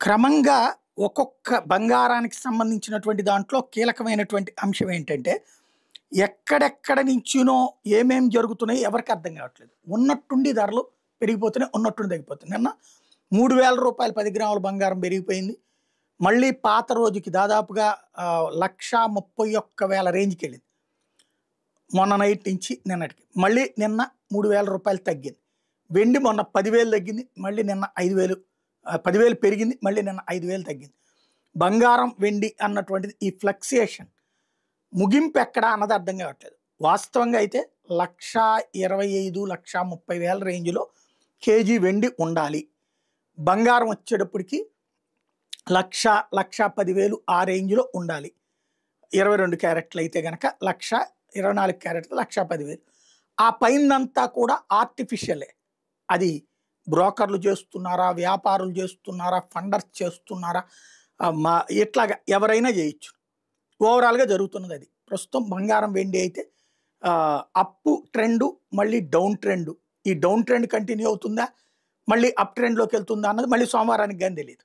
క్రమంగా ఒక్కొక్క బంగారానికి సంబంధించినటువంటి దాంట్లో కీలకమైనటువంటి అంశం ఏంటంటే, ఎక్కడెక్కడ నుంచినో ఏమేం జరుగుతున్నాయో ఎవరికీ అర్థం కావట్లేదు. ఉన్నట్టుండి ధరలు పెరిగిపోతున్నాయి. ఉన్నట్టుండి తగ్గిపోతున్నాయి. నిన్న రూ. 3000 10 గ్రాముల బంగారం పెరిగిపోయింది. మళ్ళీ పాత రోజుకి దాదాపుగా 1,31,000 రేంజ్‌కెళ్ళింది. మొన్న నైట్ నుంచి నిన్నటికి. మళ్ళీ నిన్న రూ. 3,000 తగ్గింది. వెండి మొన్న 10,000 తగ్గింది. మళ్ళీ నిన్న 5,000 10,000 పెరిగింది. మళ్ళీ నిన్న 5,000 తగ్గింది. బంగారం, వెండి అన్నటువంటిది ఈ ఫ్లక్సియేషన్ ముగింపు ఎక్కడ అన్నది అర్థం కావట్లేదు. వాస్తవంగా అయితే 1,25,000 1,30,000 రేంజ్‌లో కేజీ వెండి ఉండాలి. బంగారం వచ్చేటప్పటికి 1,00,000 1,10,000 ఆ రేంజ్‌లో ఉండాలి. 22 క్యారెట్లు అయితే గనక 1,00,000 24 క్యారెట్లు 1,10,000. ఆ పైనంతా కూడా ఆర్టిఫిషియలే. అది బ్రోకర్లు చేస్తున్నారా, వ్యాపారులు చేస్తున్నారా, ఫండర్స్ చేస్తున్నారా, ఇట్లాగా ఎవరైనా చేయొచ్చు. ఓవరాల్‌గా జరుగుతున్నది అది. ప్రస్తుతం బంగారం, వెండి అయితే అప్ ట్రెండు, మళ్ళీ డౌన్ ట్రెండు. ఈ డౌన్ ట్రెండ్ కంటిన్యూ అవుతుందా, మళ్ళీ అప్ ట్రెండ్‌లోకి వెళ్తుందా అన్నది మళ్ళీ సోమవారానికి గాని తెలీదు.